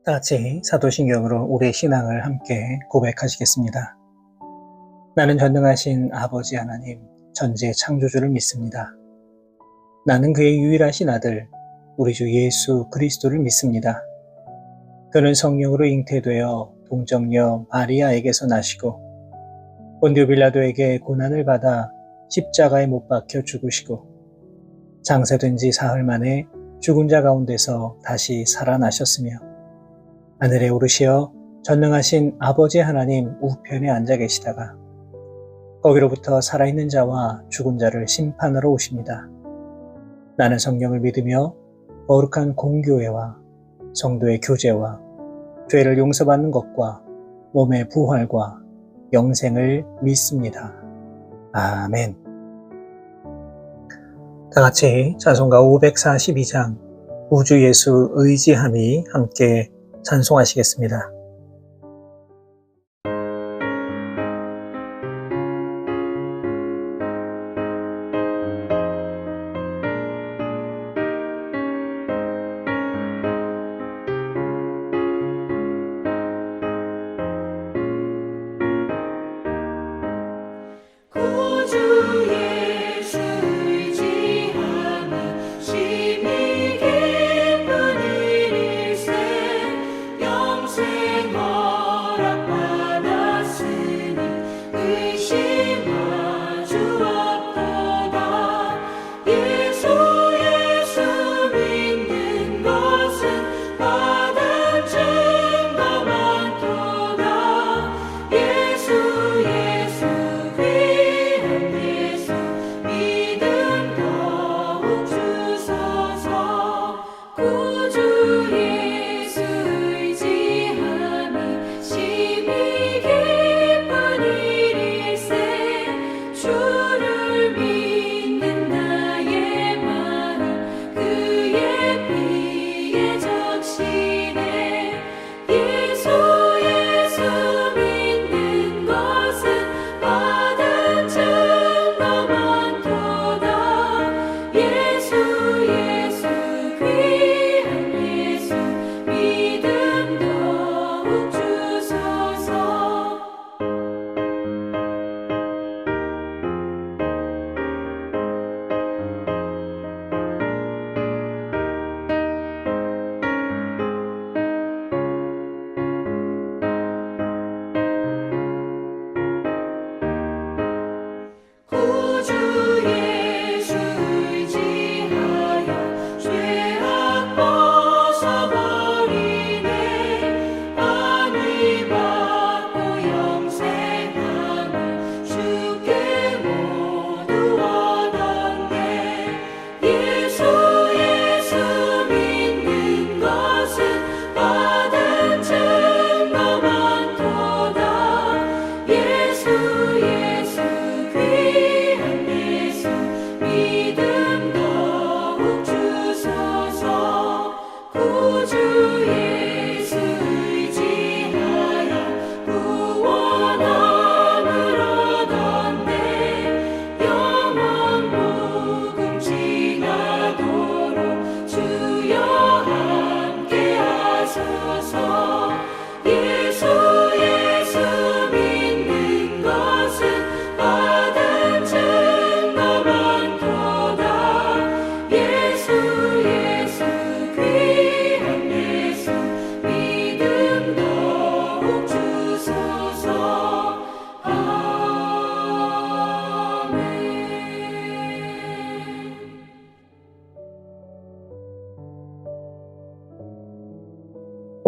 다 같이 사도신경으로 우리의 신앙을 함께 고백하시겠습니다. 나는 전능하신 아버지 하나님, 전지의 창조주를 믿습니다. 나는 그의 유일하신 아들, 우리 주 예수 그리스도를 믿습니다. 그는 성령으로 잉태되어 동정녀 마리아에게서 나시고 본디오 빌라도에게 고난을 받아 십자가에 못 박혀 죽으시고 장사된 지 사흘 만에 죽은 자 가운데서 다시 살아나셨으며 하늘에 오르시어 전능하신 아버지 하나님 우편에 앉아 계시다가 거기로부터 살아있는 자와 죽은 자를 심판하러 오십니다. 나는 성령을 믿으며 거룩한 공교회와 성도의 교제와 죄를 용서받는 것과 몸의 부활과 영생을 믿습니다. 아멘. 다 같이 찬송가 542장 우주 예수 의지함이 함께 찬송하시겠습니다.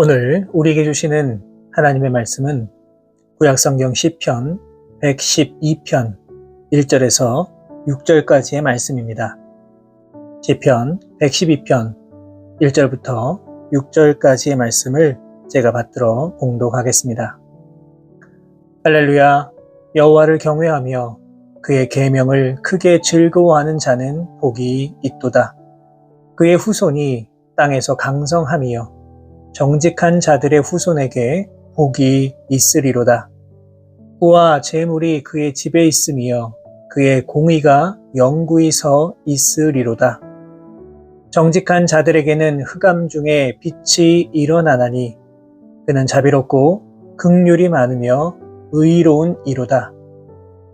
오늘 우리에게 주시는 하나님의 말씀은 구약성경 시편 112편 1절에서 6절까지의 말씀입니다. 시편 112편 1절부터 6절까지의 말씀을 제가 받들어 봉독하겠습니다. 할렐루야. 여호와를 경외하며 그의 계명을 크게 즐거워하는 자는 복이 있도다. 그의 후손이 땅에서 강성함이여 정직한 자들의 후손에게 복이 있으리로다. 부와 재물이 그의 집에 있음이여 그의 공의가 영구히 서 있으리로다. 정직한 자들에게는 흑암 중에 빛이 일어나나니 그는 자비롭고 긍휼이 많으며 의로운 이로다.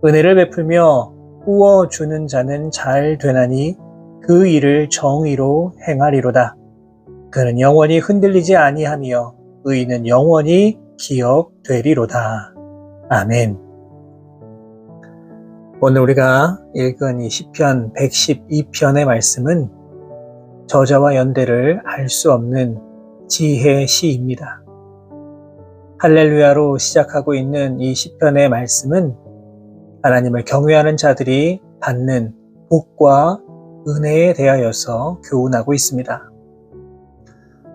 은혜를 베풀며 꾸어주는 자는 잘 되나니 그 일을 정의로 행하리로다. 그는 영원히 흔들리지 아니하며 의인은 영원히 기억되리로다. 아멘. 오늘 우리가 읽은 이 시편 112편의 말씀은 저자와 연대를 할 수 없는 지혜 시입니다. 할렐루야로 시작하고 있는 이 시편의 말씀은 하나님을 경외하는 자들이 받는 복과 은혜에 대하여서 교훈하고 있습니다.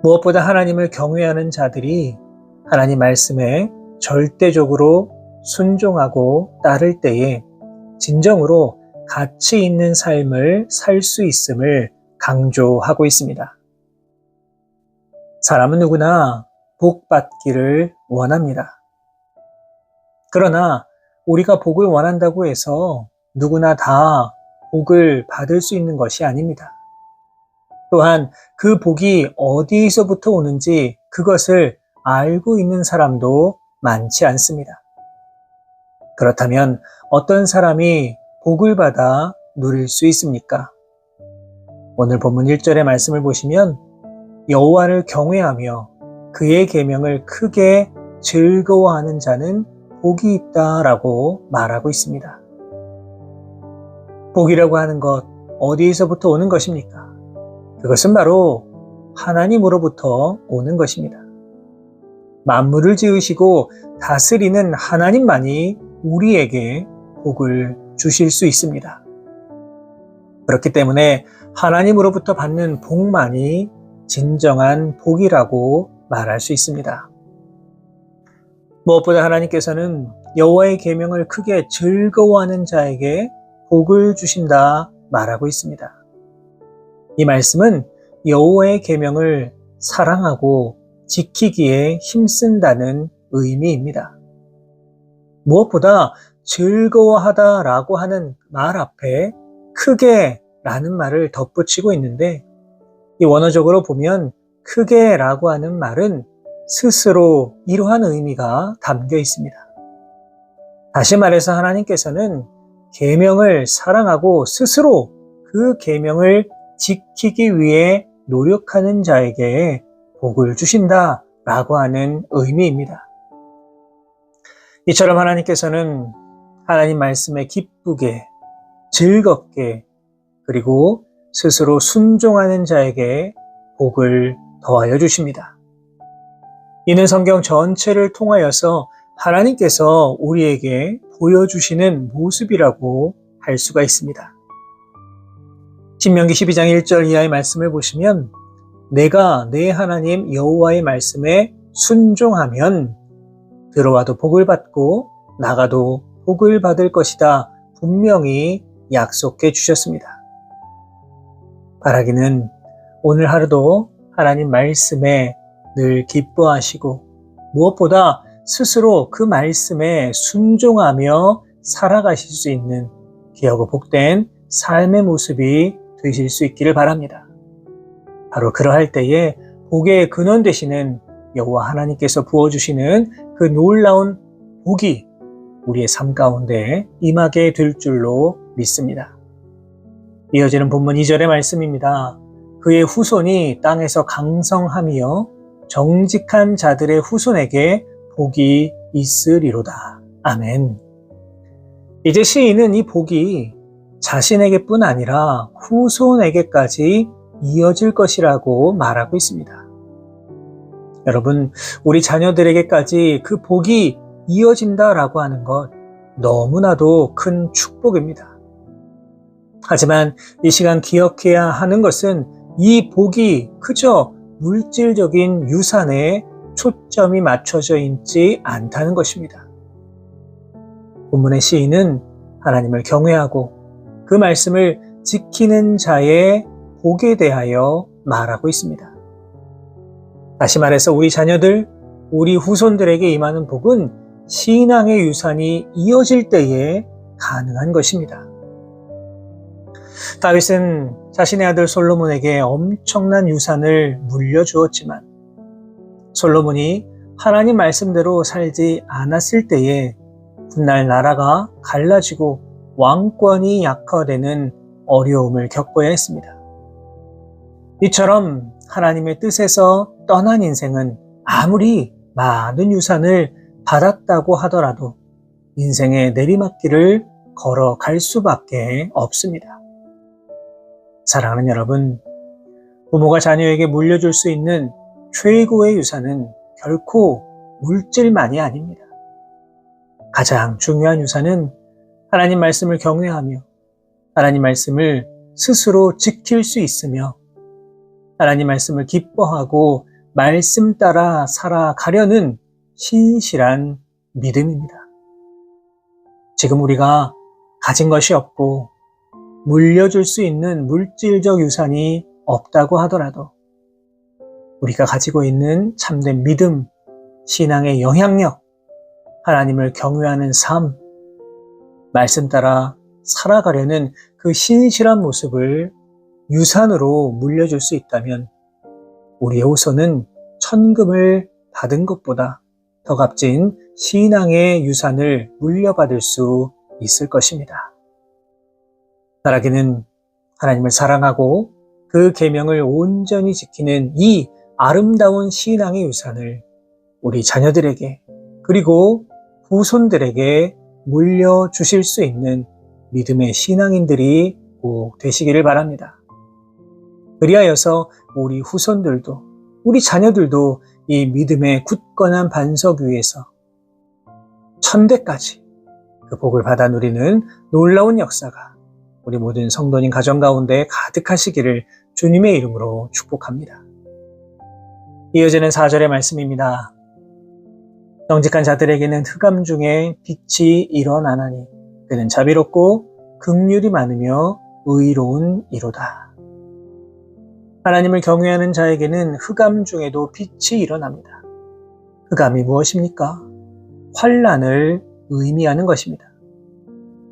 무엇보다 하나님을 경외하는 자들이 하나님 말씀에 절대적으로 순종하고 따를 때에 진정으로 가치 있는 삶을 살 수 있음을 강조하고 있습니다. 사람은 누구나 복 받기를 원합니다. 그러나 우리가 복을 원한다고 해서 누구나 다 복을 받을 수 있는 것이 아닙니다. 또한 그 복이 어디서부터 오는지 그것을 알고 있는 사람도 많지 않습니다. 그렇다면 어떤 사람이 복을 받아 누릴 수 있습니까? 오늘 본문 1절의 말씀을 보시면 여호와를 경외하며 그의 계명을 크게 즐거워하는 자는 복이 있다라고 말하고 있습니다. 복이라고 하는 것 어디에서부터 오는 것입니까? 그것은 바로 하나님으로부터 오는 것입니다. 만물을 지으시고 다스리는 하나님만이 우리에게 복을 주실 수 있습니다. 그렇기 때문에 하나님으로부터 받는 복만이 진정한 복이라고 말할 수 있습니다. 무엇보다 하나님께서는 여호와의 계명을 크게 즐거워하는 자에게 복을 주신다 말하고 있습니다. 이 말씀은 여호와의 계명을 사랑하고 지키기에 힘쓴다는 의미입니다. 무엇보다 즐거워하다라고 하는 말 앞에 크게 라는 말을 덧붙이고 있는데 이 원어적으로 보면 크게 라고 하는 말은 스스로 이러한 의미가 담겨 있습니다. 다시 말해서 하나님께서는 계명을 사랑하고 스스로 그 계명을 지키기 위해 노력하는 자에게 복을 주신다라고 하는 의미입니다. 이처럼 하나님께서는 하나님 말씀에 기쁘게, 즐겁게, 그리고 스스로 순종하는 자에게 복을 더하여 주십니다. 이는 성경 전체를 통하여서 하나님께서 우리에게 보여주시는 모습이라고 할 수가 있습니다. 신명기 12장 1절 이하의 말씀을 보시면 내가 내 하나님 여호와의 말씀에 순종하면 들어와도 복을 받고 나가도 복을 받을 것이다 분명히 약속해 주셨습니다. 바라기는 오늘 하루도 하나님 말씀에 늘 기뻐하시고 무엇보다 스스로 그 말씀에 순종하며 살아가실 수 있는 귀하고 복된 삶의 모습이 되실 수 있기를 바랍니다. 바로 그러할 때에 복의 근원 되시는 여호와 하나님께서 부어주시는 그 놀라운 복이 우리의 삶 가운데 임하게 될 줄로 믿습니다. 이어지는 본문 2절의 말씀입니다. 그의 후손이 땅에서 강성하며 정직한 자들의 후손에게 복이 있으리로다. 아멘. 이제 시인은 이 복이 자신에게뿐 아니라 후손에게까지 이어질 것이라고 말하고 있습니다. 여러분, 우리 자녀들에게까지 그 복이 이어진다라고 하는 것 너무나도 큰 축복입니다. 하지만 이 시간 기억해야 하는 것은 이 복이 그저 물질적인 유산에 초점이 맞춰져 있지 않다는 것입니다. 본문의 시인은 하나님을 경외하고 그 말씀을 지키는 자의 복에 대하여 말하고 있습니다. 다시 말해서 우리 자녀들, 우리 후손들에게 임하는 복은 신앙의 유산이 이어질 때에 가능한 것입니다. 다윗은 자신의 아들 솔로몬에게 엄청난 유산을 물려주었지만 솔로몬이 하나님 말씀대로 살지 않았을 때에 훗날 나라가 갈라지고 왕권이 약화되는 어려움을 겪어야 했습니다. 이처럼 하나님의 뜻에서 떠난 인생은 아무리 많은 유산을 받았다고 하더라도 인생의 내리막길을 걸어갈 수밖에 없습니다. 사랑하는 여러분, 부모가 자녀에게 물려줄 수 있는 최고의 유산은 결코 물질만이 아닙니다. 가장 중요한 유산은 하나님 말씀을 경외하며 하나님 말씀을 스스로 지킬 수 있으며 하나님 말씀을 기뻐하고 말씀 따라 살아가려는 신실한 믿음입니다. 지금 우리가 가진 것이 없고 물려줄 수 있는 물질적 유산이 없다고 하더라도 우리가 가지고 있는 참된 믿음, 신앙의 영향력, 하나님을 경외하는 삶, 말씀 따라 살아가려는 그 신실한 모습을 유산으로 물려줄 수 있다면 우리의 후손은 천금을 받은 것보다 더 값진 신앙의 유산을 물려받을 수 있을 것입니다. 나라기는 하나님을 사랑하고 그 계명을 온전히 지키는 이 아름다운 신앙의 유산을 우리 자녀들에게 그리고 후손들에게 물려주실 수 있는 믿음의 신앙인들이 꼭 되시기를 바랍니다. 그리하여서 우리 후손들도 우리 자녀들도 이 믿음의 굳건한 반석 위에서 천대까지 그 복을 받아 누리는 놀라운 역사가 우리 모든 성도님 가정 가운데 가득하시기를 주님의 이름으로 축복합니다. 이어지는 4절의 말씀입니다. 정직한 자들에게는 흑암 중에 빛이 일어나나니 그는 자비롭고 긍휼이 많으며 의로운 이로다. 하나님을 경외하는 자에게는 흑암 중에도 빛이 일어납니다. 흑암이 무엇입니까? 환난을 의미하는 것입니다.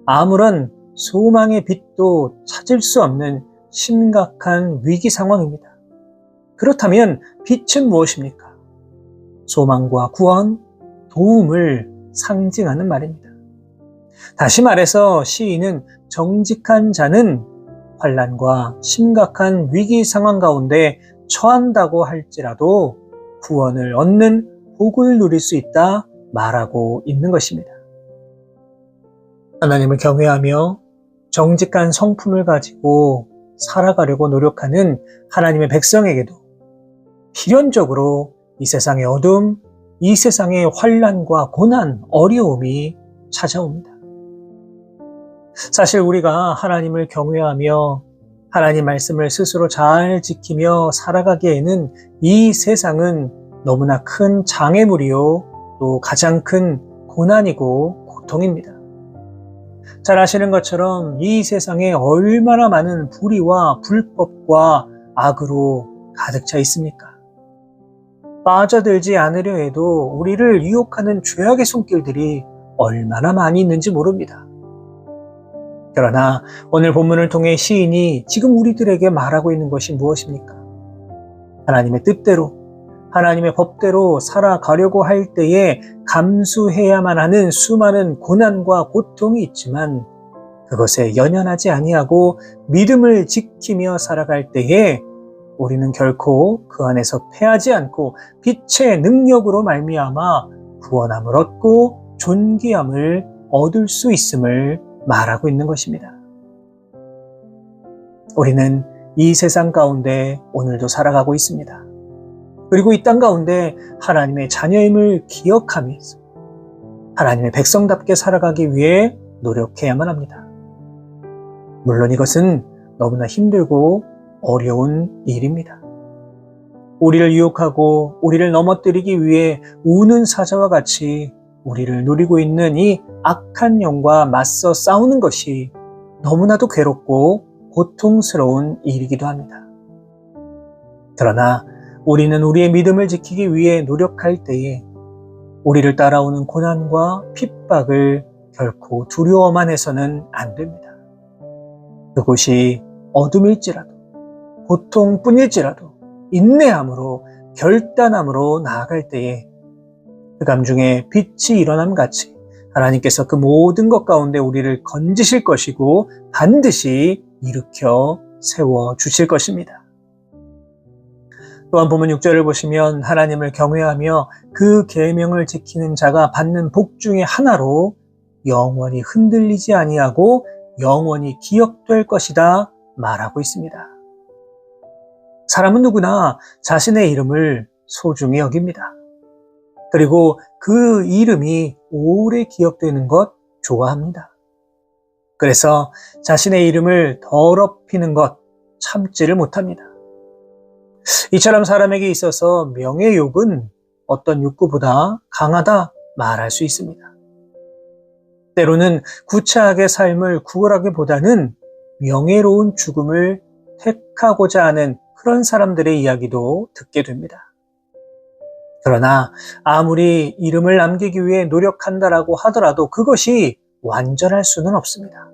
아무런 소망의 빛도 찾을 수 없는 심각한 위기 상황입니다. 그렇다면 빛은 무엇입니까? 소망과 구원, 도움을 상징하는 말입니다. 다시 말해서 시인은 정직한 자는 환난과 심각한 위기 상황 가운데 처한다고 할지라도 구원을 얻는 복을 누릴 수 있다 말하고 있는 것입니다. 하나님을 경외하며 정직한 성품을 가지고 살아가려고 노력하는 하나님의 백성에게도 필연적으로 이 세상의 어둠, 이 세상의 환난과 고난, 어려움이 찾아옵니다. 사실 우리가 하나님을 경외하며 하나님 말씀을 스스로 잘 지키며 살아가기에는 이 세상은 너무나 큰 장애물이요 또 가장 큰 고난이고 고통입니다. 잘 아시는 것처럼 이 세상에 얼마나 많은 불의와 불법과 악으로 가득 차 있습니까? 빠져들지 않으려 해도 우리를 유혹하는 죄악의 손길들이 얼마나 많이 있는지 모릅니다. 그러나 오늘 본문을 통해 시인이 지금 우리들에게 말하고 있는 것이 무엇입니까? 하나님의 뜻대로, 하나님의 법대로 살아가려고 할 때에 감수해야만 하는 수많은 고난과 고통이 있지만 그것에 연연하지 아니하고 믿음을 지키며 살아갈 때에 우리는 결코 그 안에서 패하지 않고 빛의 능력으로 말미암아 구원함을 얻고 존귀함을 얻을 수 있음을 말하고 있는 것입니다. 우리는 이 세상 가운데 오늘도 살아가고 있습니다. 그리고 이 땅 가운데 하나님의 자녀임을 기억하면서 하나님의 백성답게 살아가기 위해 노력해야만 합니다. 물론 이것은 너무나 힘들고 어려운 일입니다. 우리를 유혹하고 우리를 넘어뜨리기 위해 우는 사자와 같이 우리를 노리고 있는 이 악한 영과 맞서 싸우는 것이 너무나도 괴롭고 고통스러운 일이기도 합니다. 그러나 우리는 우리의 믿음을 지키기 위해 노력할 때에 우리를 따라오는 고난과 핍박을 결코 두려워만 해서는 안 됩니다. 그곳이 어둠일지라도 고통뿐일지라도 인내함으로 결단함으로 나아갈 때에 흑암 중에 빛이 일어남 같이 하나님께서 그 모든 것 가운데 우리를 건지실 것이고 반드시 일으켜 세워주실 것입니다. 또한 본문 6절을 보시면 하나님을 경외하며 그 계명을 지키는 자가 받는 복 중에 하나로 영원히 흔들리지 아니하고 영원히 기억될 것이다 말하고 있습니다. 사람은 누구나 자신의 이름을 소중히 여깁니다. 그리고 그 이름이 오래 기억되는 것 좋아합니다. 그래서 자신의 이름을 더럽히는 것 참지를 못합니다. 이처럼 사람에게 있어서 명예욕은 어떤 욕구보다 강하다 말할 수 있습니다. 때로는 구차하게 삶을 구걸하기보다는 명예로운 죽음을 택하고자 하는 그런 사람들의 이야기도 듣게 됩니다. 그러나 아무리 이름을 남기기 위해 노력한다라고 하더라도 그것이 완전할 수는 없습니다.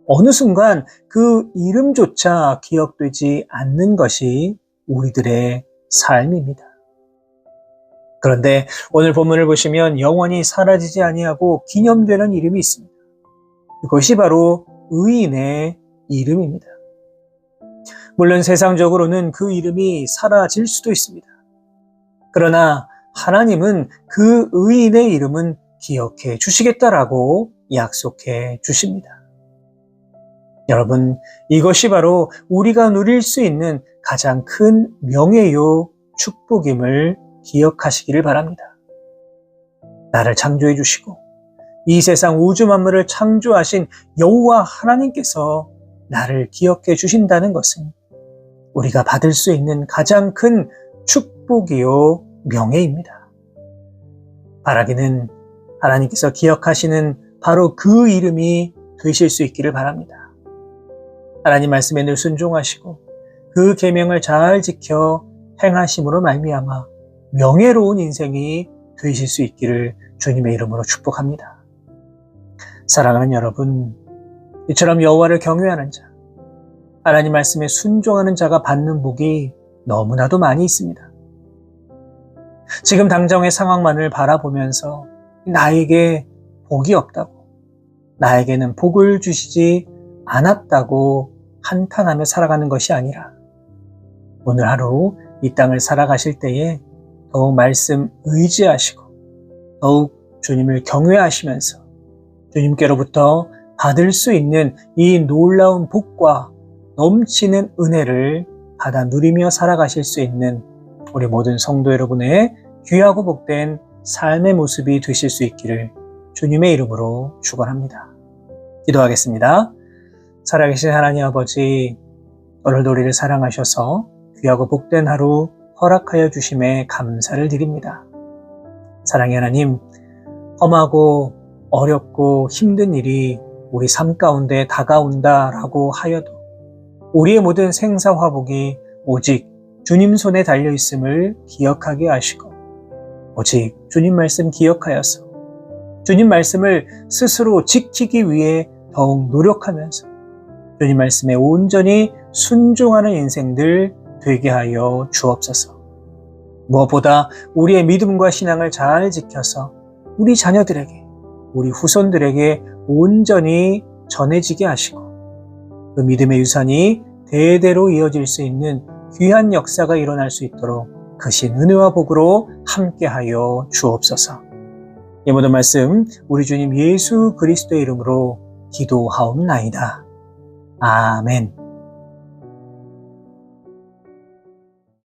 어느 순간 그 이름조차 기억되지 않는 것이 우리들의 삶입니다. 그런데 오늘 본문을 보시면 영원히 사라지지 아니하고 기념되는 이름이 있습니다. 그것이 바로 의인의 이름입니다. 물론 세상적으로는 그 이름이 사라질 수도 있습니다. 그러나 하나님은 그 의인의 이름은 기억해 주시겠다라고 약속해 주십니다. 여러분, 이것이 바로 우리가 누릴 수 있는 가장 큰 명예요 축복임을 기억하시기를 바랍니다. 나를 창조해 주시고 이 세상 우주 만물을 창조하신 여호와 하나님께서 나를 기억해 주신다는 것은 우리가 받을 수 있는 가장 큰 축복이요 명예입니다. 바라기는 하나님께서 기억하시는 바로 그 이름이 되실 수 있기를 바랍니다. 하나님 말씀에 늘 순종하시고 그 계명을 잘 지켜 행하심으로 말미암아 명예로운 인생이 되실 수 있기를 주님의 이름으로 축복합니다. 사랑하는 여러분, 이처럼 여호와를 경외하는 자, 하나님 말씀에 순종하는 자가 받는 복이 너무나도 많이 있습니다. 지금 당장의 상황만을 바라보면서 나에게 복이 없다고, 나에게는 복을 주시지 않았다고 한탄하며 살아가는 것이 아니라 오늘 하루 이 땅을 살아가실 때에 더욱 말씀 의지하시고 더욱 주님을 경외하시면서 주님께로부터 받을 수 있는 이 놀라운 복과 넘치는 은혜를 받아 누리며 살아가실 수 있는 우리 모든 성도 여러분의 귀하고 복된 삶의 모습이 되실 수 있기를 주님의 이름으로 축원합니다. 기도하겠습니다. 살아계신 하나님 아버지, 오늘도 우리를 사랑하셔서 귀하고 복된 하루 허락하여 주심에 감사를 드립니다. 사랑의 하나님, 험하고 어렵고 힘든 일이 우리 삶 가운데 다가온다라고 하여도 우리의 모든 생사화복이 오직 주님 손에 달려있음을 기억하게 하시고 오직 주님 말씀 기억하여서 주님 말씀을 스스로 지키기 위해 더욱 노력하면서 주님 말씀에 온전히 순종하는 인생들 되게 하여 주옵소서. 무엇보다 우리의 믿음과 신앙을 잘 지켜서 우리 자녀들에게, 우리 후손들에게 온전히 전해지게 하시고 그 믿음의 유산이 대대로 이어질 수 있는 귀한 역사가 일어날 수 있도록 크신 은혜와 복으로 함께하여 주옵소서. 이 모든 말씀 우리 주님 예수 그리스도의 이름으로 기도하옵나이다. 아멘.